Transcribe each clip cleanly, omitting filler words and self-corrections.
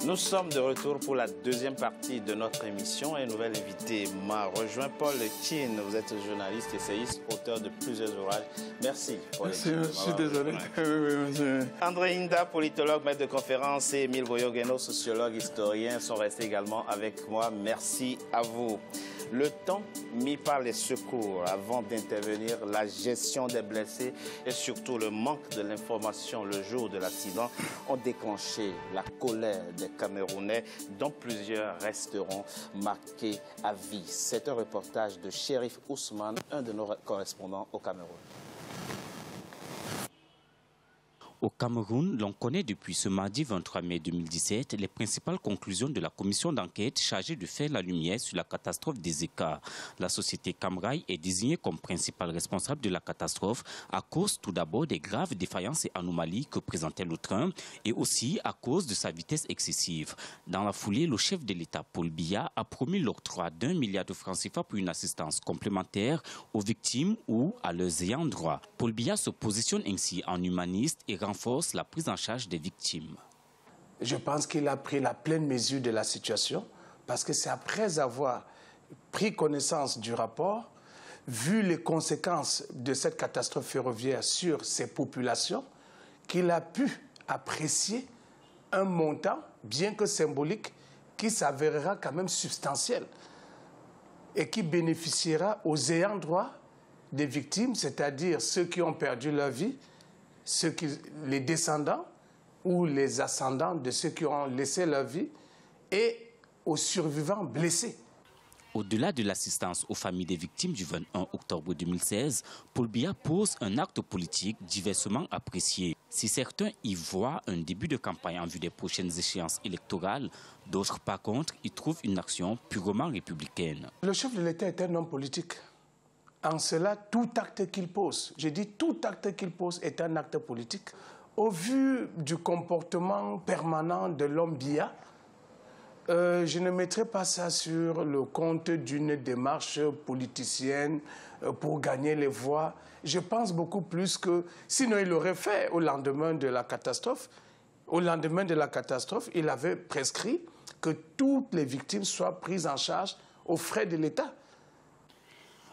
Nous sommes de retour pour la deuxième partie de notre émission. Un nouvel invité m'a rejoint, Paul Chin. Vous êtes journaliste, essayiste, auteur de plusieurs ouvrages. Merci, Paul Chin. Je suis désolé. André Inda, politologue, maître de conférence, et Émile Boyogeno, sociologue, historien, sont restés également avec moi. Merci à vous. Le temps mis par les secours avant d'intervenir, la gestion des blessés et surtout le manque de l'information le jour de l'accident ont déclenché la colère des Camerounais dont plusieurs resteront marqués à vie. C'est un reportage de Chérif Ousmane, un de nos correspondants au Cameroun. Au Cameroun, l'on connaît depuis ce mardi 23 mai 2017 les principales conclusions de la commission d'enquête chargée de faire la lumière sur la catastrophe des Eka. La société Camrail est désignée comme principale responsable de la catastrophe à cause tout d'abord des graves défaillances et anomalies que présentait le train et aussi à cause de sa vitesse excessive. Dans la foulée, le chef de l'État, Paul Biya, a promis l'octroi d'1 milliard de francs CFA pour une assistance complémentaire aux victimes ou à leurs ayants droit. Paul Biya se positionne ainsi en humaniste et renforce la prise en charge des victimes. Je pense qu'il a pris la pleine mesure de la situation parce que c'est après avoir pris connaissance du rapport, vu les conséquences de cette catastrophe ferroviaire sur ces populations, qu'il a pu apprécier un montant, bien que symbolique, qui s'avérera quand même substantiel et qui bénéficiera aux ayants droit des victimes, c'est-à-dire ceux qui ont perdu leur vie, les descendants ou les ascendants de ceux qui ont laissé leur vie et aux survivants blessés. Au-delà de l'assistance aux familles des victimes du 21 octobre 2016, Paul Biya pose un acte politique diversement apprécié. Si certains y voient un début de campagne en vue des prochaines échéances électorales, d'autres par contre y trouvent une action purement républicaine. Le chef de l'État est un homme politique. En cela, tout acte qu'il pose, je dis tout acte qu'il pose est un acte politique. Au vu du comportement permanent de l'homme Biya, je ne mettrai pas ça sur le compte d'une démarche politicienne pour gagner les voix. Je pense beaucoup plus que, sinon il l'aurait fait au lendemain de la catastrophe. Au lendemain de la catastrophe, il avait prescrit que toutes les victimes soient prises en charge aux frais de l'État.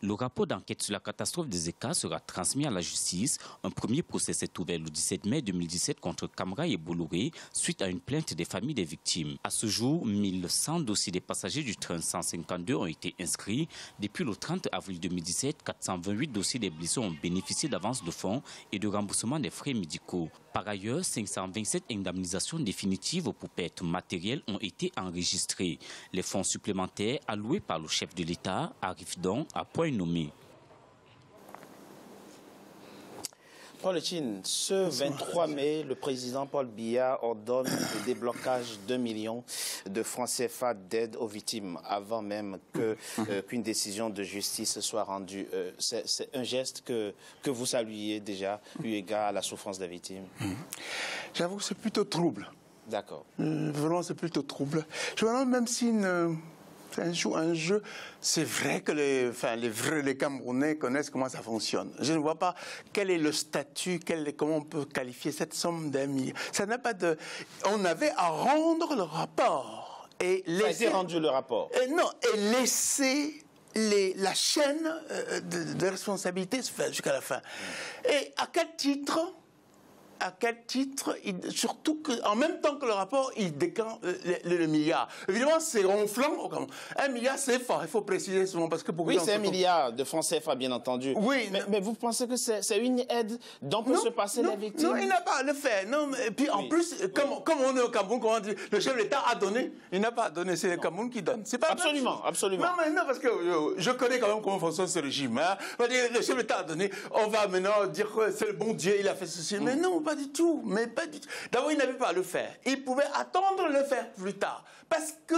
Le rapport d'enquête sur la catastrophe des Eka sera transmis à la justice. Un premier procès s'est ouvert le 17 mai 2017 contre Camrail et Bolloré suite à une plainte des familles des victimes. À ce jour, 1100 dossiers des passagers du train 152 ont été inscrits. Depuis le 30 avril 2017, 428 dossiers des blessés ont bénéficié d'avance de fonds et de remboursement des frais médicaux. Par ailleurs, 527 indemnisations définitives pour pertes matérielles ont été enregistrées. Les fonds supplémentaires alloués par le chef de l'État arrivent donc à point nommé. Paul Chin, ce 23 mai, le président Paul Biya ordonne le déblocage d'1 million de francs CFA d'aide aux victimes avant même qu'une décision de justice soit rendue. C'est un geste que vous saluiez déjà, eu égard à la souffrance des victimes. J'avoue que c'est plutôt trouble. D'accord. Vraiment, c'est plutôt trouble. Je me demande même si un jeu, c'est vrai que les Camerounais connaissent comment ça fonctionne. Je ne vois pas quel est le statut, comment on peut qualifier cette somme d'1 milliard. Ça n'a pas de... On avait à rendre le rapport. Et ça a été rendu le rapport. Et laisser la chaîne de responsabilité se faire jusqu'à la fin. Et à quel titre, surtout qu'en même temps que le rapport, il décante le milliard. Évidemment, c'est ronflant. 1 milliard, c'est fort, il faut préciser souvent. Parce que pour oui, c'est 1 milliard de francs CFA, bien entendu. Oui, mais vous pensez que c'est une aide dont peut se passer les victimes? Non, il n'a pas à le faire. Non, et puis en plus, comme on est au Cameroun, comment on dit, le chef de l'État a donné. Il n'a pas à donner, c'est le Cameroun qui donne. Pas absolument, absolument. Non, parce que je connais quand même comment fonctionne ce régime. Hein. Le chef de l'État a donné, on va maintenant dire que c'est le bon Dieu, il a fait ceci. Mais non, pas du tout. Mais pas du tout. D'abord, il n'avait pas à le faire. Il pouvait attendre de le faire plus tard. Parce que...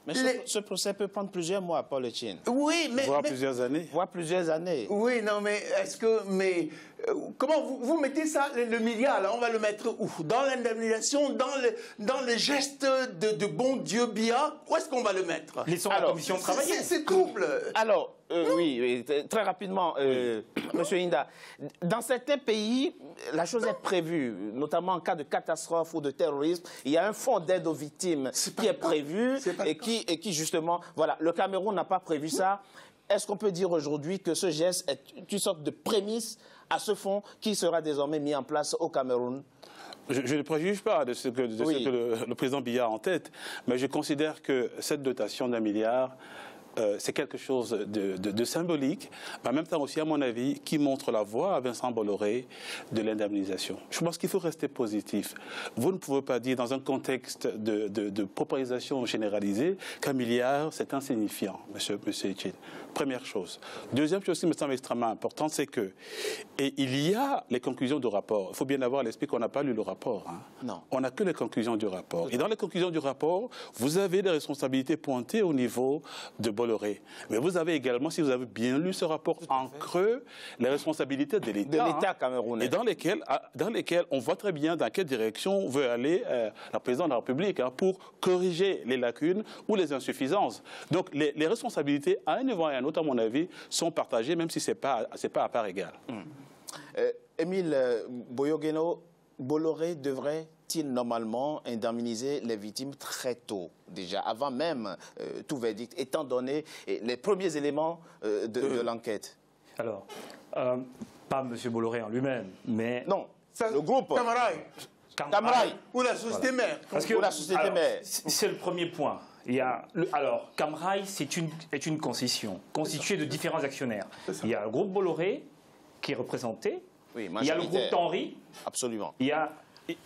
Mais ce procès peut prendre plusieurs mois, Paul Chin. Oui, mais... Voire plusieurs années. Voire plusieurs années. Oui, non, mais est-ce que... Mais comment vous mettez ça, le milliard, là, on va le mettre où? Dans l'indemnisation, dans les gestes de bon Dieu Biya? Où est-ce qu'on va le mettre? Laissons la commission travailler. C'est trouble. Alors, oui, très rapidement, Monsieur Inda, dans certains pays, la chose est prévue, notamment en cas de catastrophe ou de terrorisme. Il y a un fonds d'aide aux victimes qui est prévu et qui, justement, voilà, le Cameroun n'a pas prévu ça. Est-ce qu'on peut dire aujourd'hui que ce geste est une sorte de prémisse à ce fonds qui sera désormais mis en place au Cameroun? Je ne préjuge pas de ce que, le président Biya a en tête, mais je considère que cette dotation d'1 milliard, c'est quelque chose de symbolique, mais en même temps aussi, à mon avis, qui montre la voie à Vincent Bolloré de l'indemnisation. Je pense qu'il faut rester positif. Vous ne pouvez pas dire, dans un contexte de paupérisation généralisée, qu'1 milliard, c'est insignifiant, monsieur Etienne. Première chose. Deuxième chose qui me semble extrêmement importante, c'est que il y a les conclusions du rapport. Il faut bien avoir à l'esprit qu'on n'a pas lu le rapport. Hein. Non. On n'a que les conclusions du rapport. Et dans les conclusions du rapport, vous avez des responsabilités pointées au niveau de Bolloré. Mais vous avez également, si vous avez bien lu ce rapport en creux, les responsabilités de l'État. De l'État camerounais. Et dans lesquelles on voit très bien dans quelle direction veut aller la présidente de la République pour corriger les lacunes ou les insuffisances. Donc les responsabilités à un niveau et à un autre, à mon avis, sont partagées, même si ce n'est pas à part égale. Émile Boyogeno, Bolloré devrait-il normalement indemniser les victimes très tôt, déjà, avant même tout verdict, étant donné les premiers éléments de l'enquête? Alors, pas M. Bolloré en lui-même, mais... Non, le groupe. Camrail. Ou la société mère. Parce que, la société mère. C'est le premier point. Alors, Camrail, est une concession constituée de différents actionnaires. Il y a le groupe Bolloré qui est représenté. Oui, il y a le groupe Tanry. Absolument. Il y a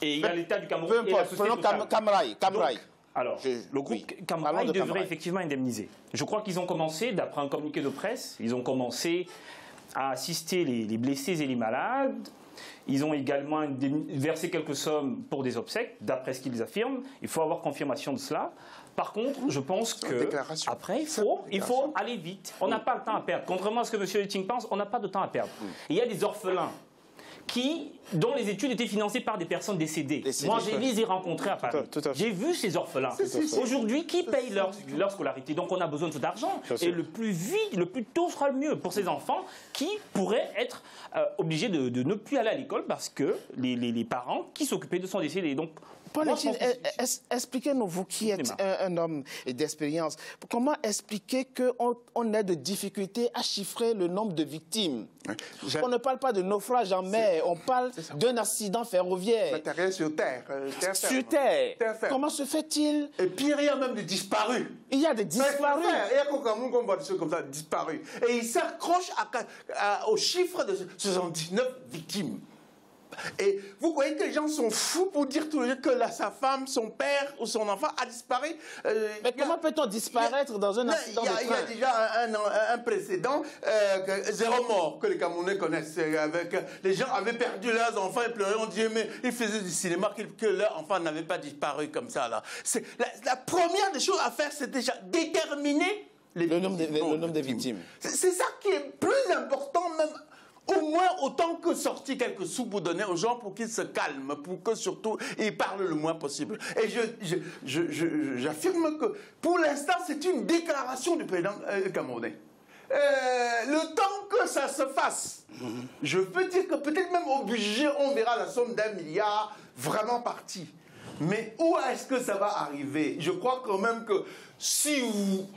l'État du Cameroun et la société Camrail. Alors, le groupe Camrail devrait effectivement indemniser. Je crois qu'ils ont commencé, d'après un communiqué de presse, ils ont commencé à assister les blessés et les malades. Ils ont également versé quelques sommes pour des obsèques, d'après ce qu'ils affirment. Il faut avoir confirmation de cela. Par contre, je pense qu'après, il faut aller vite. On n'a pas le temps à perdre. Contrairement à ce que M. Etienne pense, on n'a pas de temps à perdre. Il y a des orphelins dont les études étaient financées par des personnes décédées. Moi, je les ai rencontrés à Paris. J'ai vu ces orphelins. Aujourd'hui, qui paye leur scolarité? Donc, on a besoin de cet argent. Et le plus vite, le plus tôt sera le mieux pour ces enfants qui pourraient être obligés de ne plus aller à l'école parce que les parents qui s'occupaient de sont décédés. Donc, Paul Etienne, expliquez-nous, vous qui êtes un homme d'expérience, comment expliquer qu'on ait de difficultés à chiffrer le nombre de victimes? On ne parle pas de naufrage en mer, on parle d'un accident ferroviaire. Matériel sur terre. Sur terre. Comment se fait-il? Et pire, il y a même des disparus. Il y a des disparus. Il y a qu'au Cameroun qu'on voit des choses comme ça, disparus. Et il s'accroche au chiffre de 79 victimes. Et vous voyez que les gens sont fous pour dire tous les jours que sa femme, son père ou son enfant a disparu. Mais comment peut-on disparaître dans un accident de train? Il y a déjà un précédent, 0 mort, que les Camerounais connaissent. Les gens avaient perdu leurs enfants et pleuraient, on disait, mais ils faisaient du cinéma, que leurs enfants n'avaient pas disparu comme ça. Là. La première des choses à faire, c'est déjà déterminer le nombre de victimes. C'est ça qui est plus important même. Au moins autant que sortir quelques sous pour donner aux gens pour qu'ils se calment, pour que surtout ils parlent le moins possible. Et j'affirme que pour l'instant c'est une déclaration du président camerounais. Le temps que ça se fasse, je peux dire que peut-être même au budget on verra la somme d'1 milliard vraiment partie. Mais où est-ce que ça va arriver? Je crois quand même que si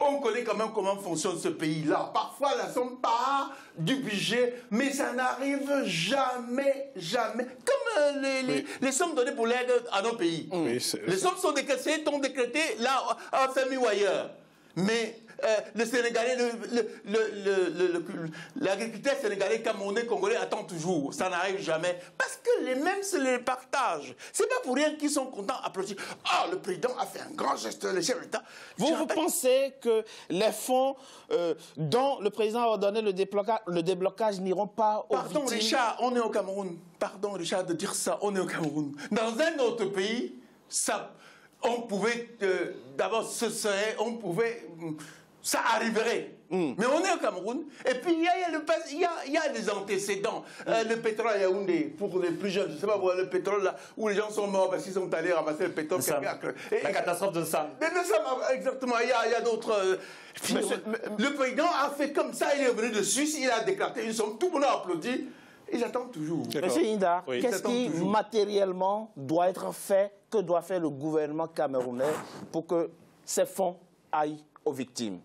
on connaît quand même comment fonctionne ce pays-là, parfois la somme part du budget, mais ça n'arrive jamais. Comme les sommes données pour l'aide à nos pays. Oui, les sommes sont décaissées, sont décrétées là, en famille ou ailleurs. Mais le Sénégalais, l'agriculteur sénégalais, camerounais, congolais attend toujours. Ça n'arrive jamais. Parce que les mêmes se les partagent. C'est pas pour rien qu'ils sont contents d'applaudir. Ah, le président a fait un grand geste, le chef d'État. Vous pensez que les fonds dont le président a ordonné le déblocage n'iront pas aux victimes? Pardon, Richard, on est au Cameroun. Pardon, Richard, de dire ça, on est au Cameroun. Dans un autre pays, on pouvait, d'abord, ça arriverait. Mais on est au Cameroun, et puis il y a des antécédents. Le pétrole à Yaoundé, pour les plus jeunes, je ne sais pas, le pétrole là, où les gens sont morts parce qu'ils sont allés ramasser le pétrole. La catastrophe de Sam. Exactement, il y a d'autres... Le président a fait comme ça, il est revenu de Suisse, il a déclaré une somme, tout le monde a applaudi. Ils attendent toujours. Monsieur Inda, qu'est-ce qui matériellement doit être fait, que doit faire le gouvernement camerounais pour que ces fonds aillent aux victimes?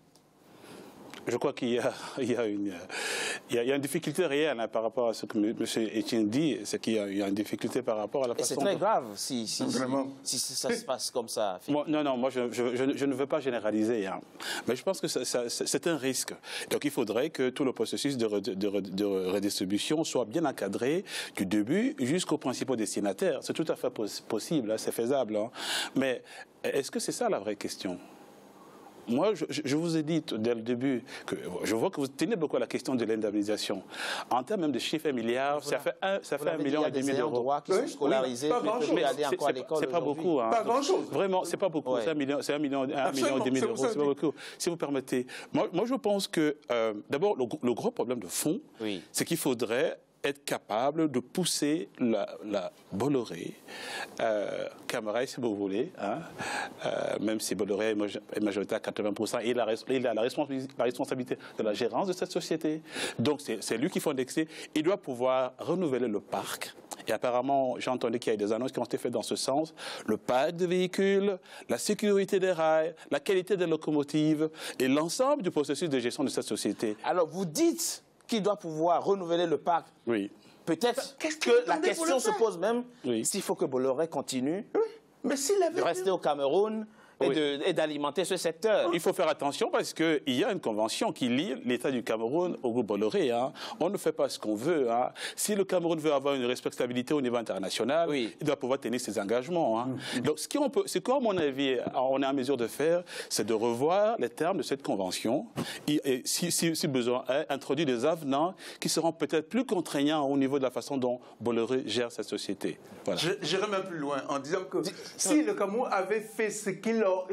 Je crois qu'il y a une difficulté réelle par rapport à ce que M. Etienne dit, c'est qu'il y a une difficulté par rapport à la façon... Et c'est très grave si ça se passe comme ça. Non, moi je ne veux pas généraliser, hein. Mais je pense que c'est un risque. Donc il faudrait que tout le processus de redistribution soit bien encadré du début jusqu'aux principaux destinataires. C'est tout à fait possible, hein, c'est faisable. Hein. Mais est-ce que c'est ça la vraie question ? Moi, je vous ai dit dès le début que je vois que vous tenez beaucoup à la question de l'indemnisation. En termes même de chiffre 1 milliard, ça fait 1,5 million d'euros. Qui sont scolarisés, pas grand-chose. C'est pas beaucoup. Hein. Pas grand-chose. Vraiment, c'est pas beaucoup. C'est 1,5 million d'euros. C'est pas beaucoup. Si vous permettez. Moi, je pense que d'abord, le gros problème de fond, c'est qu'il faudrait être capable de pousser la Bolloré, Camaraï si vous voulez, hein, même si Bolloré est majoritaire à 80%, il a la responsabilité de la gérance de cette société. Donc c'est lui qu'il faut indexer. Il doit pouvoir renouveler le parc. Et apparemment, j'ai entendu qu'il y a des annonces qui ont été faites dans ce sens. Le parc de véhicules, la sécurité des rails, la qualité des locomotives et l'ensemble du processus de gestion de cette société. Alors vous dites qu'il doit pouvoir renouveler le parc. Oui. Peut-être que la question se pose même s'il faut que Bolloré continue de rester au Cameroun et d'alimenter ce secteur. Il faut faire attention parce qu'il y a une convention qui lie l'État du Cameroun au groupe Bolloré. Hein. On ne fait pas ce qu'on veut. Hein. Si le Cameroun veut avoir une respectabilité au niveau international, il doit pouvoir tenir ses engagements. Hein. Donc, ce qu'à mon avis, on est en mesure de faire, c'est de revoir les termes de cette convention et si besoin est, introduire des avenants qui seront peut-être plus contraignants au niveau de la façon dont Bolloré gère cette société. Voilà. J'irai même plus loin en disant que si le Cameroun avait fait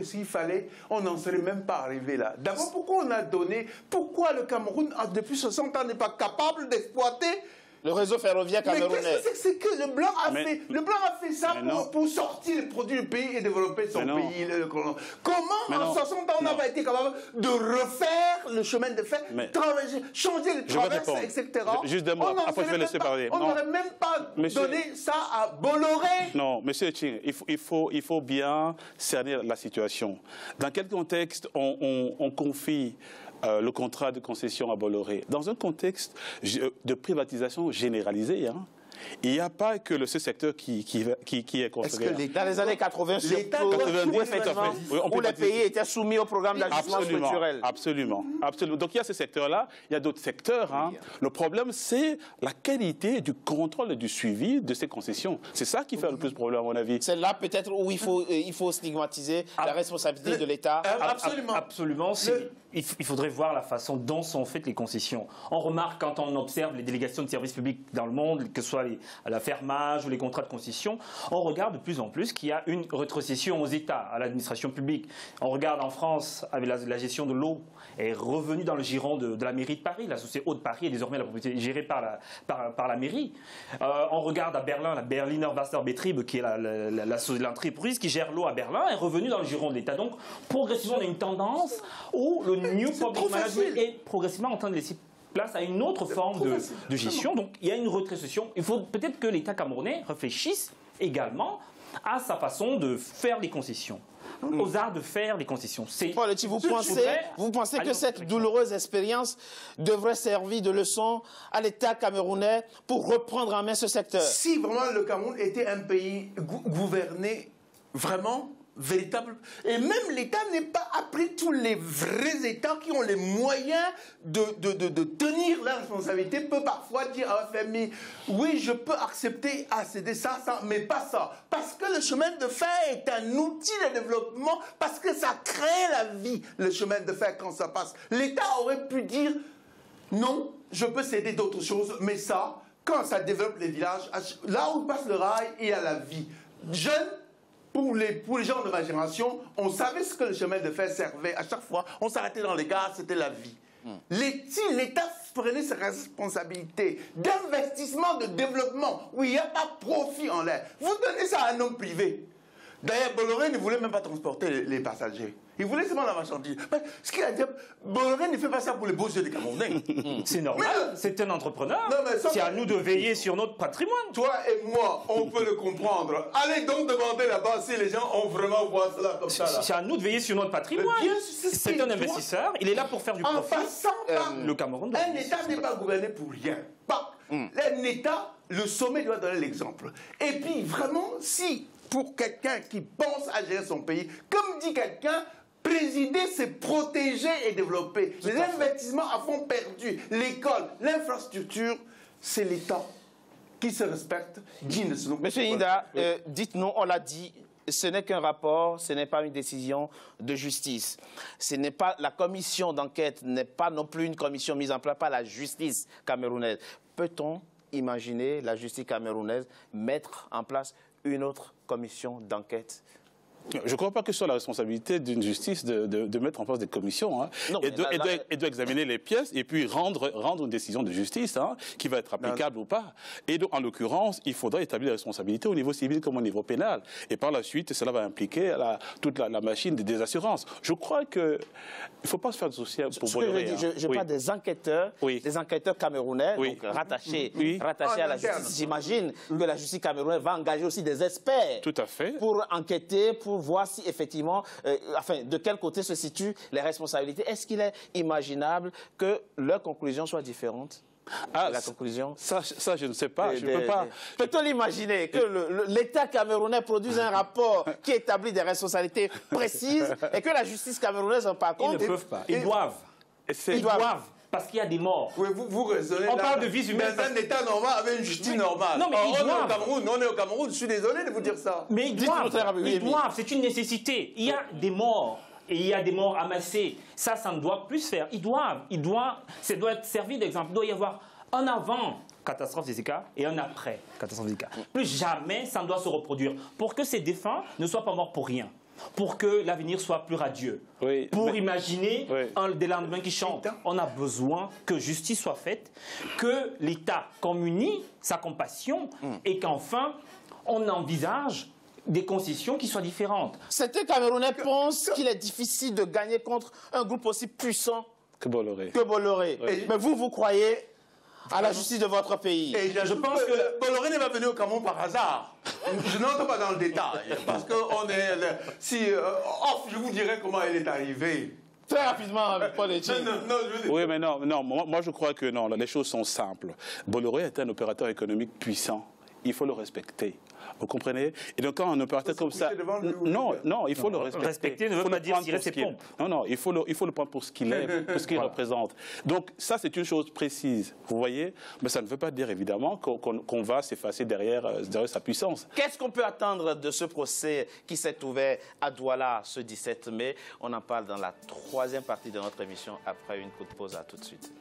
s'il fallait, on n'en serait même pas arrivé là. D'abord, pourquoi pourquoi le Cameroun, depuis 60 ans, n'est pas capable d'exploiter le réseau ferroviaire camerounais? Mais qu'est-ce que c'est que le Blanc a fait? Le Blanc a fait ça pour sortir les produits du pays et développer son pays. Comment en 60 ans on n'a pas été capable de refaire le chemin de fer, changer les traverses, etc. Juste deux mots, après je vais laisser parler. On n'aurait même pas donné ça à Bolloré. Non, monsieur Etienne, il faut bien cerner la situation. Dans quel contexte on confie le contrat de concession à Bolloré? Dans un contexte de privatisation généralisée, hein. Il n'y a pas que ce secteur qui est considéré. Dans les années 80, où les pays étaient soumis au programme d'ajustement structurel. Absolument. Donc il y a ce secteur-là, il y a d'autres secteurs. Hein. Le problème, c'est la qualité du contrôle et du suivi de ces concessions. C'est ça qui fait le plus de problème, à mon avis. C'est là peut-être où il faut stigmatiser la responsabilité de l'État. Absolument. Il faudrait voir la façon dont sont faites les concessions. On remarque quand on observe les délégations de services publics dans le monde, que ce soit la fermage ou les contrats de concession, on regarde de plus en plus qu'il y a une rétrocession aux États, à l'administration publique. On regarde en France, avec la gestion de l'eau, est revenue dans le giron de la mairie de Paris. La société Eau de Paris est désormais la propriété gérée par la mairie. On regarde à Berlin, la Berliner Wasserbetrieb, qui est l'entreprise qui gère l'eau à Berlin, est revenue dans le giron de l'État. Donc, progressivement, on a une tendance où le New Public Management est progressivement en train de laisser place à une autre forme de gestion. Donc il y a une rétrocession. Il faut peut-être que l'État camerounais réfléchisse également à sa façon de faire les concessions, aux arts de faire les concessions. Vous pensez que cette douloureuse expérience devrait servir de leçon à l'État camerounais pour reprendre en main ce secteur? Si vraiment le Cameroun était un pays gouverné vraiment véritable. Et même l'État n'est pas appris, tous les vrais États qui ont les moyens de tenir la responsabilité peut parfois dire à FMI, oui, je peux accepter céder ça, mais pas ça. Parce que le chemin de fer est un outil de développement, parce que ça crée la vie, le chemin de fer quand ça passe. L'État aurait pu dire, non, je peux céder d'autres choses, mais ça, quand ça développe les villages, là où passe le rail, il y a la vie. Jeunes, pour les gens de ma génération, on savait ce que le chemin de fer servait. À chaque fois, on s'arrêtait dans les gares, c'était la vie. Si l'État prenait ses responsabilités d'investissement, de développement, où il n'y a pas profit en l'air, vous donnez ça à un homme privé. D'ailleurs, Bolloré ne voulait même pas transporter les passagers. Il voulait seulement la marchandise. Ce qu'il a dit, Bolloré ne fait pas ça pour les beaux yeux des Camerounais. C'est normal, c'est un entrepreneur. C'est à nous de veiller sur notre patrimoine. Toi et moi, on peut le comprendre. Allez donc demander là-bas si les gens ont vraiment vu cela comme ça. C'est à nous de veiller sur notre patrimoine. C'est un investisseur, il est là pour faire du profit. En passant par le Cameroun. Un État n'est pas gouverné pour rien. Un État, le sommet doit donner l'exemple. Et puis vraiment, si pour quelqu'un qui pense à gérer son pays, comme dit quelqu'un, présider, c'est protéger et développer. Les investissements à fond perdu, l'école, l'infrastructure, c'est l'État qui se respecte, digne de ce nom. Monsieur Inda, dites-nous, on l'a dit, ce n'est qu'un rapport, ce n'est pas une décision de justice. Ce n'est pas, la commission d'enquête n'est pas non plus une commission mise en place par la justice camerounaise. Peut-on imaginer la justice camerounaise mettre en place une autre commission d'enquête? Je ne crois pas que ce soit la responsabilité d'une justice de mettre en place des commissions. Hein. Non, et doit examiner les pièces et puis rendre une décision de justice qui va être applicable ou pas. Et donc, en l'occurrence, il faudra établir la responsabilité au niveau civil comme au niveau pénal. Et par la suite, cela va impliquer toute la machine des assurances. Je crois qu'il ne faut pas se faire de soucis pour Bolloré. Je parle des enquêteurs, camerounais, donc rattachés à la justice. J'imagine que la justice camerounaise va engager aussi des experts. Tout à fait. Pour enquêter, pour voir si effectivement, de quel côté se situent les responsabilités. Est-ce qu'il est imaginable que leurs conclusions soient différentes? La conclusion. Ça, je ne sais pas. Je ne peux pas. Peut-on l'imaginer que l'État camerounais produise un rapport qui établit des responsabilités précises et que la justice camerounaise, par contre... Ils ne peuvent pas. Ils doivent. Ils doivent. Parce qu'il y a des morts. Oui, vous raisonnez. On parle de vies humaines. Mais un État normal avec une justice normale. Non, mais on est au Cameroun, je suis désolé de vous dire ça. Mais ils doivent. C'est une nécessité. Il y a des morts. Et il y a des morts amassés. Ça ne doit plus se faire. Ça doit être servi d'exemple. Il doit y avoir un avant catastrophe des Zika et un après catastrophe des Zika. Plus jamais ça ne doit se reproduire. Pour que ces défunts ne soient pas morts pour rien. Pour que l'avenir soit plus radieux. Pour imaginer des lendemains qui chantent. On a besoin que justice soit faite, que l'État communie sa compassion et qu'enfin on envisage des concessions qui soient différentes. Certains Camerounais pensent qu'il est difficile de gagner contre un groupe aussi puissant que Bolloré. Mais vous croyez à la justice de votre pays. Et je pense que Bolloré n'est pas venu au Cameroun par hasard. Je n'entre pas dans le détail. Parce que je vous dirai comment il est arrivé. Très rapidement, Paul Etienne. Oui, mais non, moi je crois que non, les choses sont simples. Bolloré est un opérateur économique puissant. Il faut le respecter. Vous comprenez? Et donc, quand un opérateur comme ça... Non, il faut le respecter. Respecter ne veut pas dire tirer ses pompes. Non, il faut le prendre pour ce qu'il est, pour ce qu'il représente. Donc, ça, c'est une chose précise. Vous voyez? Mais ça ne veut pas dire, évidemment, qu'on va s'effacer derrière sa puissance. Qu'est-ce qu'on peut attendre de ce procès qui s'est ouvert à Douala ce 17 mai? On en parle dans la troisième partie de notre émission après une courte pause. À tout de suite.